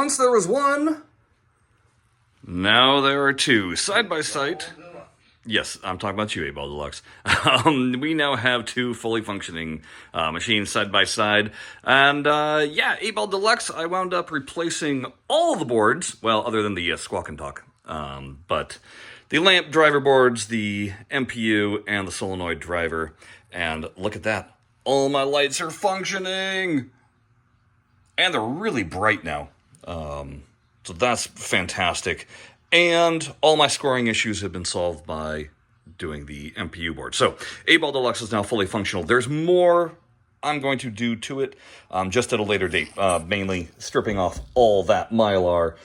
once there was one. Now there are two, side by side. Yes, I'm talking about you, Eight Ball Deluxe. We now have two fully functioning machines side by side. And yeah, Eight Ball Deluxe, I wound up replacing all the boards. Well, other than the Squawk and Talk. But the lamp driver boards, the MPU, and the solenoid driver. And look at that. All my lights are functioning. And they're really bright now. So that's fantastic. And all my scoring issues have been solved by doing the MPU board. So, Eight Ball Deluxe is now fully functional. There's more I'm going to do to it, just at a later date. Mainly stripping off all that Mylar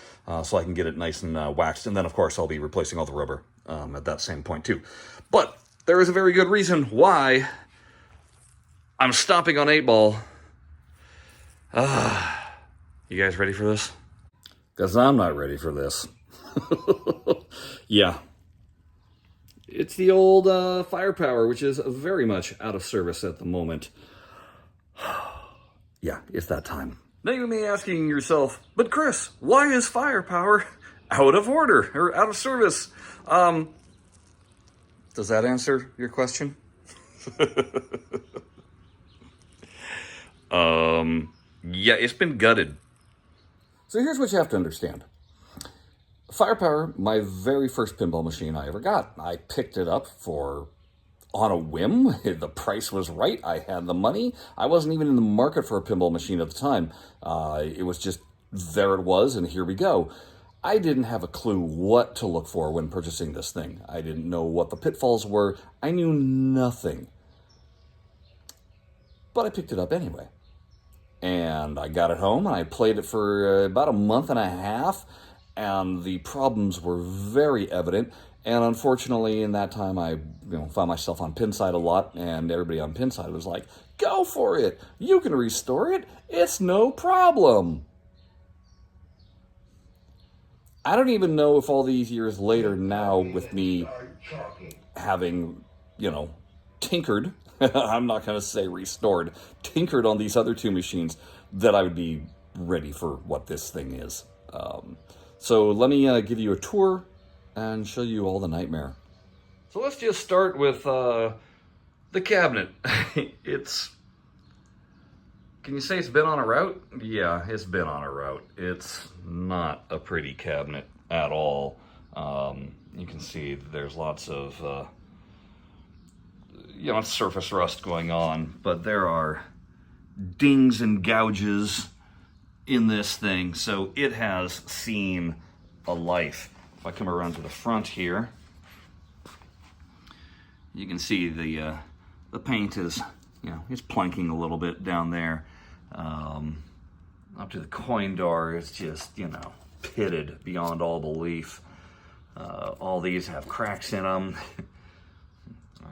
so I can get it nice and waxed. And then, of course, I'll be replacing all the rubber at that same point, too. But there is a very good reason why I'm stopping on 8-Ball. You guys ready for this? Because I'm not ready for this. Yeah. It's the old firepower, which is very much out of service at the moment. Yeah, it's that time. Now you may be asking yourself, but Chris, why is firepower out of order or out of service? Does that answer your question? Yeah, it's been gutted. So here's what you have to understand. Firepower, my very first pinball machine I ever got. I picked it up on a whim. The price was right. I had the money. I wasn't even in the market for a pinball machine at the time. It was just, there it was, and here we go. I didn't have a clue what to look for when purchasing this thing. I didn't know what the pitfalls were. I knew nothing. But I picked it up anyway. And I got it home, and I played it for about a month and a half, and the problems were very evident. And unfortunately, in that time, I found myself on Pinside a lot, and everybody on Pinside was like, go for it. You can restore it. It's no problem. I don't even know if all these years later now, with me having, tinkered, I'm not going to say restored, tinkered on these other two machines, that I would be ready for what this thing is. So let me give you a tour and show you all the nightmare. So let's just start with the cabinet. Can you say it's been on a route? Yeah, it's been on a route. It's not a pretty cabinet at all. You can see there's lots of surface rust going on, but there are dings and gouges in this thing, so it has seen a life. If I come around to the front here, you can see the paint is, it's planking a little bit down there. Up to the coin door, it's just, pitted beyond all belief. All these have cracks in them.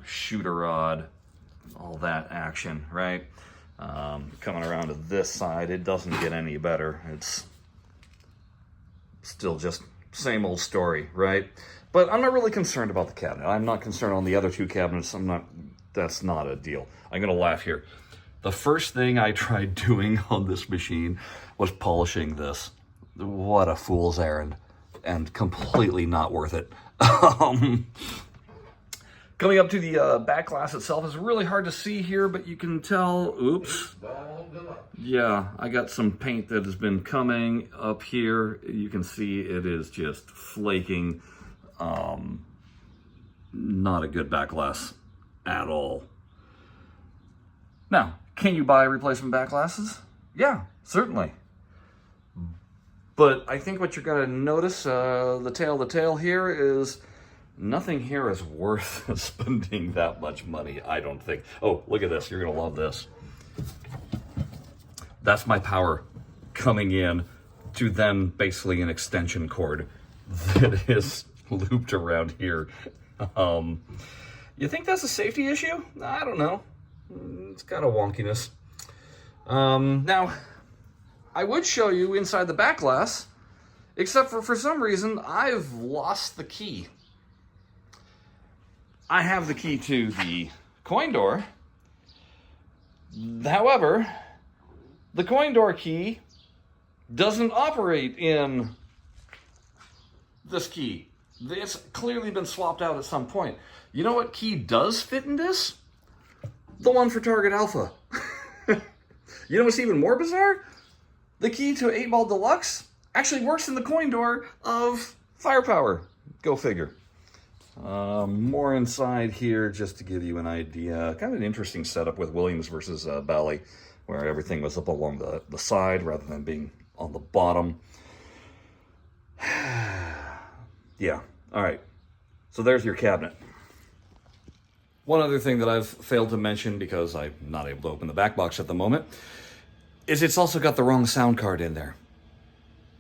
Shooter rod, all that action, right? Coming around to this side, it doesn't get any better. It's still just same old story, right? But I'm not really concerned about the cabinet. I'm not concerned on the other two cabinets. That's not a deal. I'm gonna laugh here. The first thing I tried doing on this machine was polishing this. What a fool's errand, and completely not worth it. Coming up to the back glass itself is really hard to see here, but you can tell, oops. Yeah, I got some paint that has been coming up here. You can see it is just flaking. Not a good back glass at all. Now, can you buy replacement back glasses? Yeah, certainly. But I think what you're gonna notice, the tail here is, nothing here is worth spending that much money, I don't think. Oh, look at this. You're going to love this. That's my power coming in to then basically an extension cord that is looped around here. You think that's a safety issue? I don't know. It's got a wonkiness. Now, I would show you inside the back glass, except for some reason, I've lost the key. I have the key to the coin door. However, the coin door key doesn't operate in this key. It's clearly been swapped out at some point. You know what key does fit in this? The one for Target Alpha. You know what's even more bizarre? The key to 8 Ball Deluxe actually works in the coin door of Firepower. Go figure. More inside here, just to give you an idea. Kind of an interesting setup with Williams versus Bally, where everything was up along the side rather than being on the bottom. Yeah, all right. So there's your cabinet. One other thing that I've failed to mention, because I'm not able to open the back box at the moment, is it's also got the wrong sound card in there.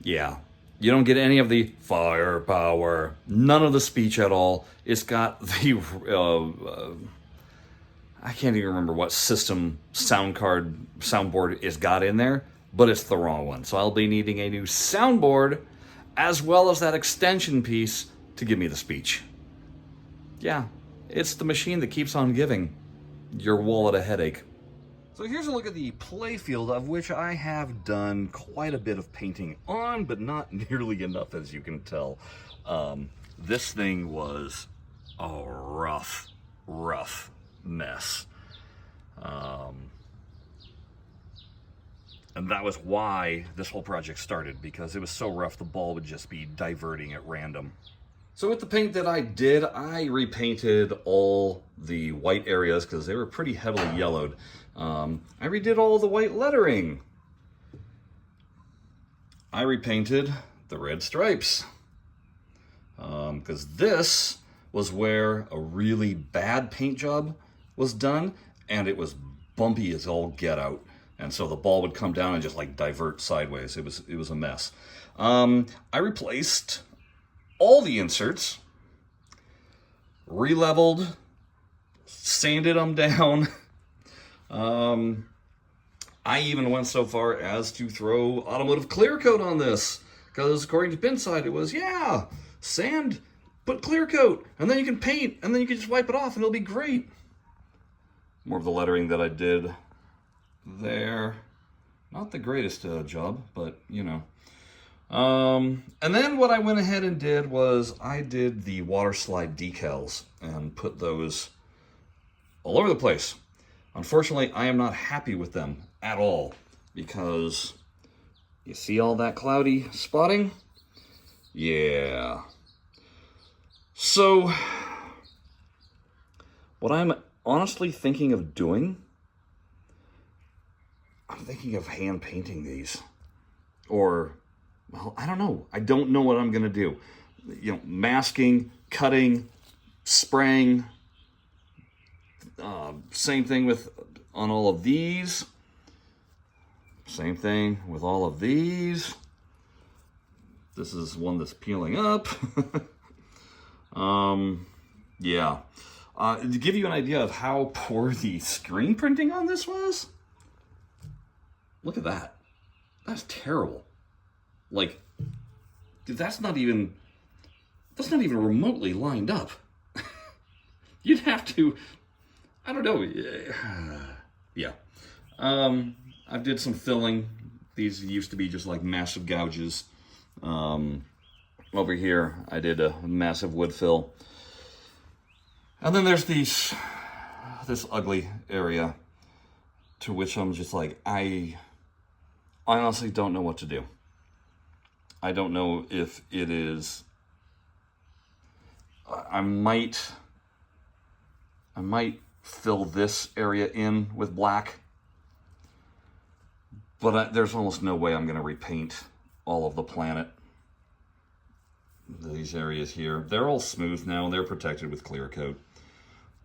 Yeah, you don't get any of the firepower, none of the speech at all. It's got the, I can't even remember what system soundboard it's got in there, but it's the wrong one. So I'll be needing a new soundboard, as well as that extension piece to give me the speech. Yeah, it's the machine that keeps on giving your wallet a headache. So here's a look at the playfield, of which I have done quite a bit of painting on, but not nearly enough, as you can tell. This thing was a rough mess. And that was why this whole project started, because it was so rough the ball would just be diverting at random. So with the paint that I did, I repainted all the white areas because they were pretty heavily yellowed. I redid all the white lettering. I repainted the red stripes. Because this was where a really bad paint job was done, and it was bumpy as all get out. And so the ball would come down and just like divert sideways. It was a mess. I replaced all the inserts, re-leveled, sanded them down. I even went so far as to throw automotive clear coat on this, because according to Pinside, it was, yeah, sand, put clear coat, and then you can paint, and then you can just wipe it off, and it'll be great. More of the lettering that I did there. Not the greatest job, but, you know. And then what I went ahead and did was I did the water slide decals and put those all over the place. Unfortunately, I am not happy with them at all, because you see all that cloudy spotting? Yeah. So what I'm honestly thinking of doing, I'm thinking of hand painting these, or, well, I don't know. I don't know what I'm going to do. You know, masking, cutting, spraying. Same thing on all of these. Same thing with all of these. This is one that's peeling up. Yeah. To give you an idea of how poor the screen printing on this was, look at that. That's terrible. Like, dude, that's not even remotely lined up. You'd have to, I don't know. Yeah. I did some filling. These used to be just like massive gouges. Over here, I did a massive wood fill. And then there's this ugly area to which I'm just like, I honestly don't know what to do. I don't know if it is, I might fill this area in with black, but there's almost no way I'm going to repaint all of the planet. These areas here, they're all smooth now. They're protected with clear coat.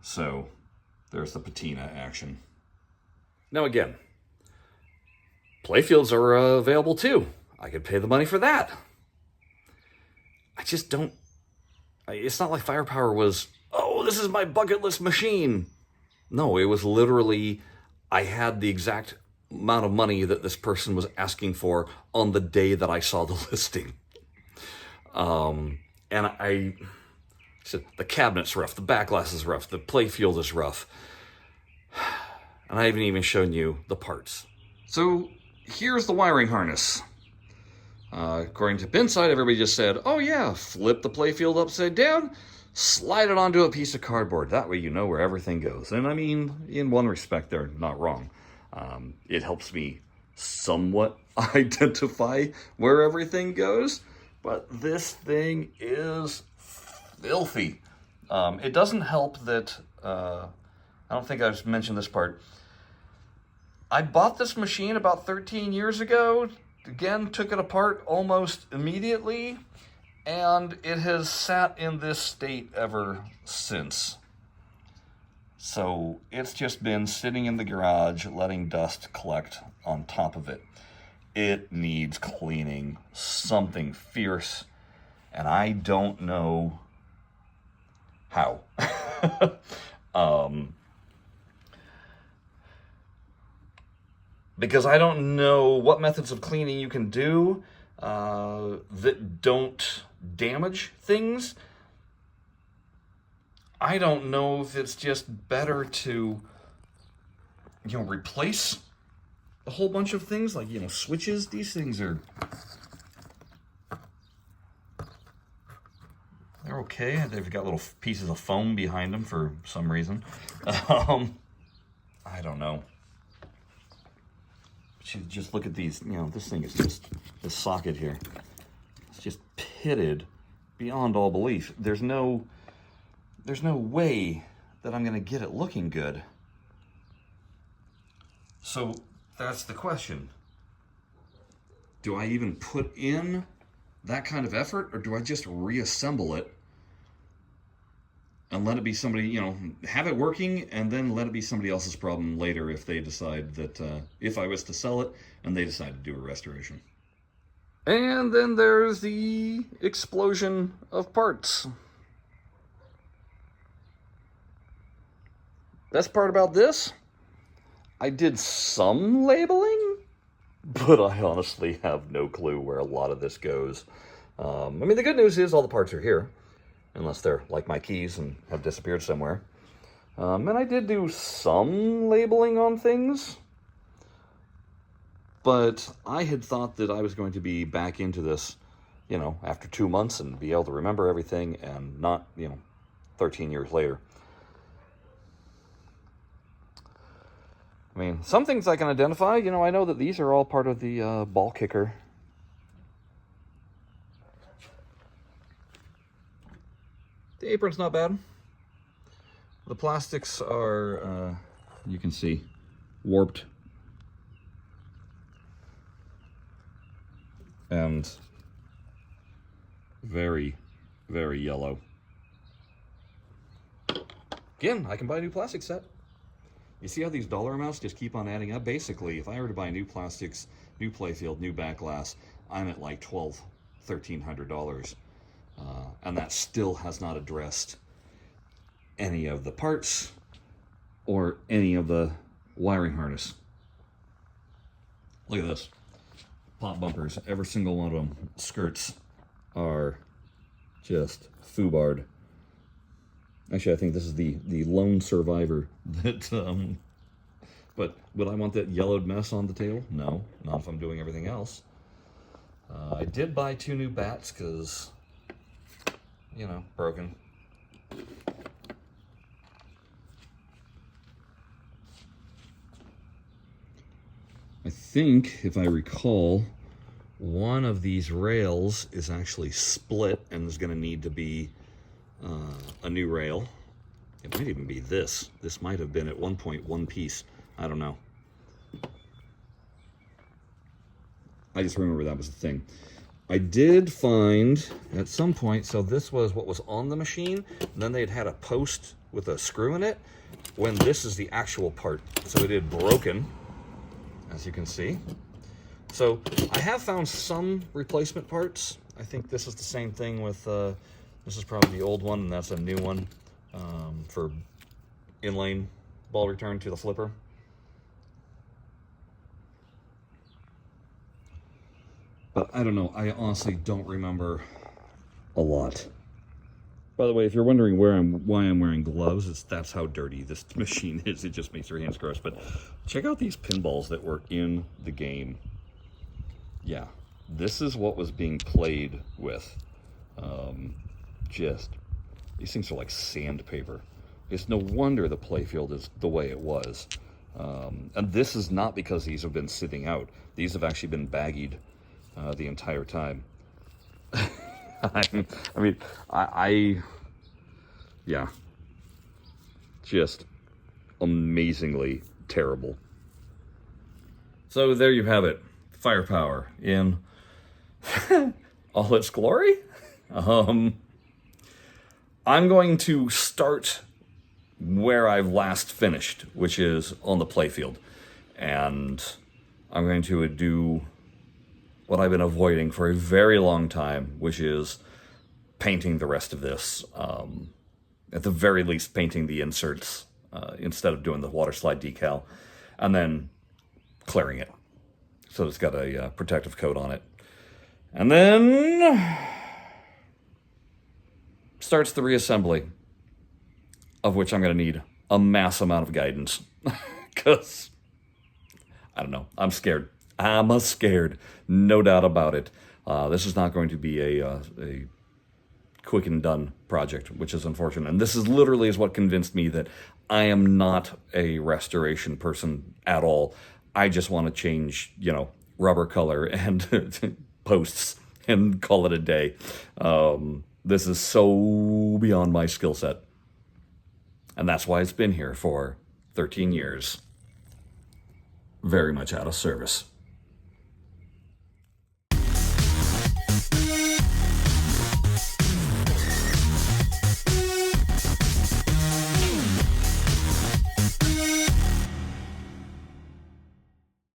So there's the patina action. Now again, playfields are available too. I could pay the money for that. I just don't, it's not like Firepower was, oh, this is my bucket list machine. No, it was literally, I had the exact amount of money that this person was asking for on the day that I saw the listing. And I said, the cabinet's rough, the back glass is rough, the playfield is rough. And I haven't even shown you the parts. So here's the wiring harness. According to Pinside, everybody just said, oh yeah, flip the playfield upside down, slide it onto a piece of cardboard. That way you know where everything goes. And I mean, in one respect, they're not wrong. It helps me somewhat identify where everything goes, but this thing is filthy. It doesn't help that, I don't think I've mentioned this part. I bought this machine about 13 years ago. Again, took it apart almost immediately, and it has sat in this state ever since. So it's just been sitting in the garage, letting dust collect on top of it. It needs cleaning, something fierce, and I don't know how. Because I don't know what methods of cleaning you can do that don't damage things. I don't know if it's just better to, replace a whole bunch of things, like, switches. These things are, they're okay. They've got little pieces of foam behind them for some reason. I don't know. Just look at these, this thing is just, this socket here, it's just pitted beyond all belief. There's no way that I'm gonna get it looking good. So that's the question. Do I even put in that kind of effort, or do I just reassemble it and let it be somebody, have it working, and then let it be somebody else's problem later if they decide that, if I was to sell it and they decide to do a restoration. And then there's the explosion of parts. Best part about this, I did some labeling, but I honestly have no clue where a lot of this goes. The good news is all the parts are here. Unless they're like my keys and have disappeared somewhere. And I did do some labeling on things, but I had thought that I was going to be back into this, after 2 months and be able to remember everything, and not, 13 years later. Some things I can identify. I know that these are all part of the ball kicker. The apron's not bad. The plastics are, you can see, warped. And very, very yellow. Again, I can buy a new plastic set. You see how these dollar amounts just keep on adding up? Basically, if I were to buy new plastics, new playfield, new back glass, I'm at like $1,200, $1,300. And that still has not addressed any of the parts or any of the wiring harness. Look at this. Pop bumpers, every single one of them. Skirts are just foobarred. Actually, I think this is the lone survivor that, but would I want that yellowed mess on the tail? No, not if I'm doing everything else. I did buy 2 new bats because, broken. I think, if I recall, one of these rails is actually split and is going to need to be a new rail. It might even be this. This might have been at one point one piece. I don't know. I just remember that was the thing. I did find at some point, so this was what was on the machine, and then they'd had a post with a screw in it, when this is the actual part. So it had broken, as you can see. So I have found some replacement parts. I think this is the same thing with, this is probably the old one, and that's a new one for inlane ball return to the flipper. But I don't know, I honestly don't remember a lot. By the way, if you're wondering why I'm wearing gloves, that's how dirty this machine is. It just makes your hands gross. But check out these pinballs that were in the game. Yeah, this is what was being played with. Just, these things are like sandpaper. It's no wonder the playfield is the way it was. And this is not because these have been sitting out. These have actually been baggied the entire time. Yeah, just amazingly terrible. So there you have it, firepower in all its glory. I'm going to start where I've last finished, which is on the playfield, and I'm going to do what I've been avoiding for a very long time, which is painting the rest of this. At the very least, painting the inserts instead of doing the water slide decal, and then clearing it so it's got a protective coat on it. And then starts the reassembly, of which I'm going to need a mass amount of guidance because I don't know, I'm scared. I'm scared, no doubt about it. This is not going to be a quick and done project, which is unfortunate. And this is literally what convinced me that I am not a restoration person at all. I just want to change, rubber color and posts and call it a day. This is so beyond my skill set. And that's why it's been here for 13 years. Very much out of service.